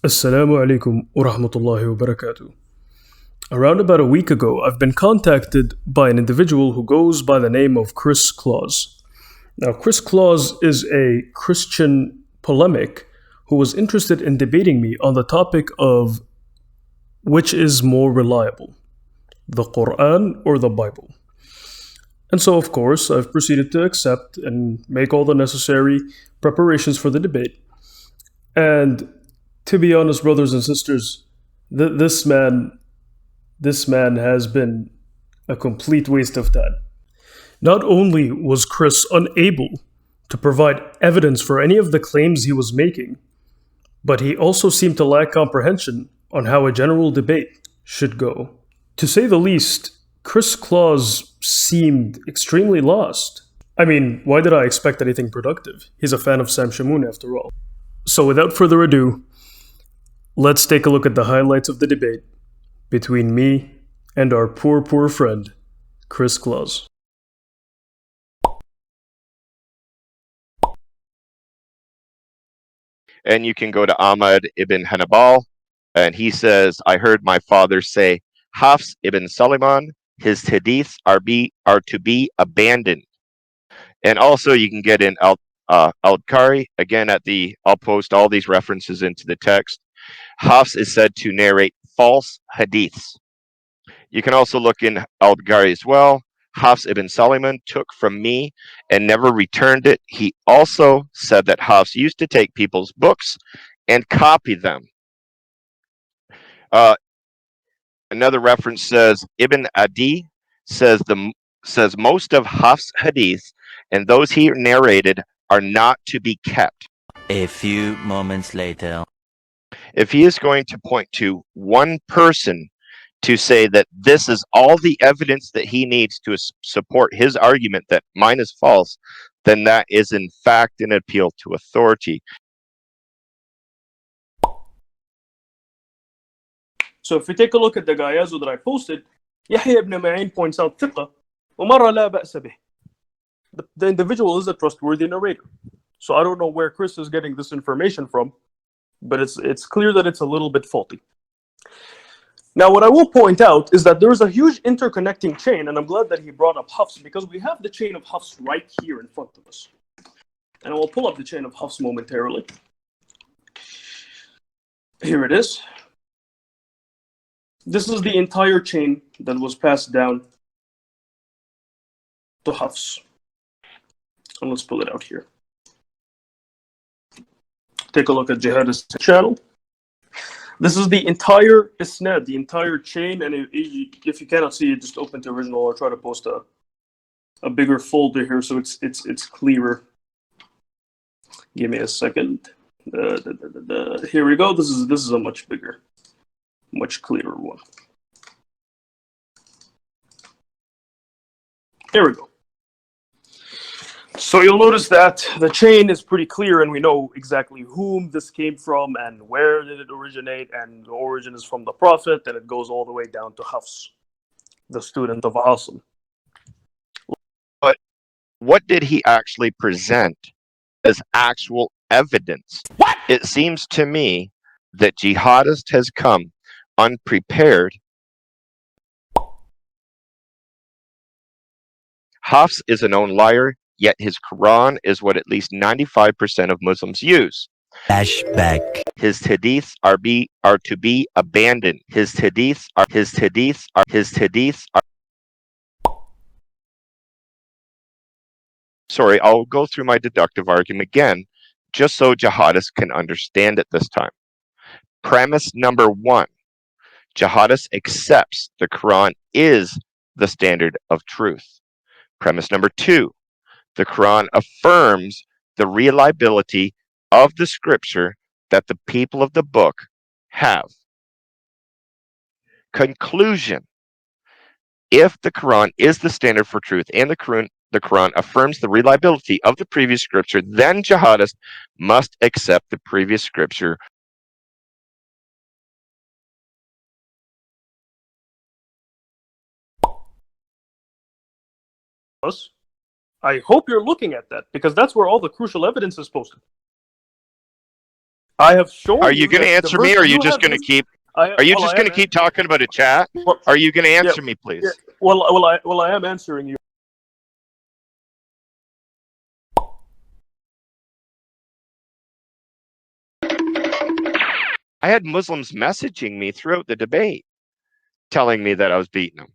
Assalamu alaikum wa rahmatullahi wa barakatuh. Around about a week ago, I've been contacted by an individual who goes by the name of Chris Claus. Now, Chris Claus is a Christian polemic who was interested in debating me on the topic of which is more reliable, the Quran or the Bible. And so, of course, I've proceeded to accept and make all the necessary preparations for the debate. And to be honest, brothers and sisters, this man has been a complete waste of time. Not only was Chris unable to provide evidence for any of the claims he was making, but he also seemed to lack comprehension on how a general debate should go. To say the least, Chris Claus seemed extremely lost. I mean, why did I expect anything productive? He's a fan of Sam Shamoun after all. So without further ado, let's take a look at the highlights of the debate between me and our poor friend, Chris Claus. And you can go to Ahmad ibn Hanbal, and he says, I heard my father say, Hafs ibn Suleiman, his hadiths are to be abandoned. And also you can get in Al-Qari, again I'll post all these references into the text. Hafs is said to narrate false hadiths. You can also look in Al-Qari as well. Hafs ibn Suleiman took from me and never returned it. He also said that Hafs used to take people's books and copy them. Another reference says Ibn Adi says most of Hafs' hadiths and those he narrated are not to be kept. A few moments later. If he is going to point to one person to say that this is all the evidence that he needs to support his argument that mine is false, then that is in fact an appeal to authority. So if we take a look at the gayazu that I posted, Yahya ibn Ma'in points out ثقة ومرة لا بأس به. The individual is a trustworthy narrator. So I don't know where Chris is getting this information from, but it's clear that it's a little bit faulty. Now, what I will point out is that there is a huge interconnecting chain, and I'm glad that he brought up Hafs, because we have the chain of Hafs right here in front of us. And I will pull up the chain of Hafs momentarily. Here it is. This is the entire chain that was passed down to Hafs. So let's pull it out here. Take a look at Jihadist channel. This is the entire isnad, the entire chain, and if you cannot see it, just open the original or try to post a bigger folder here so it's clearer. Give me a second. Here we go. This is a much bigger, much clearer one. Here we go. So you'll notice that the chain is pretty clear, and we know exactly whom this came from and where did it originate, and the origin is from the Prophet, and it goes all the way down to Hafs, the student of Asim. But what did he actually present as actual evidence? What? It seems to me that jihadist has come unprepared. Hafs is a known liar, yet his Quran is what at least 95% of Muslims use. Flashback. His hadiths are to be abandoned. His hadiths are. Sorry, I'll go through my deductive argument again, just so jihadists can understand it this time. Premise number one, jihadist accepts the Quran is the standard of truth. Premise number two, the Quran affirms the reliability of the scripture that the people of the book have. Conclusion, if the Quran is the standard for truth and the Quran affirms the reliability of the previous scripture, then jihadists must accept the previous scripture. I hope you're looking at that, because that's where all the crucial evidence is posted. I have shown Are you going to that the answer me, verse or are you you just have going to this. keep? I Are you well, just I going am to keep talking about a chat? well, Are you going to yeah, answer me, please? yeah. I am answering you. I had Muslims messaging me throughout the debate, telling me that I was beating them.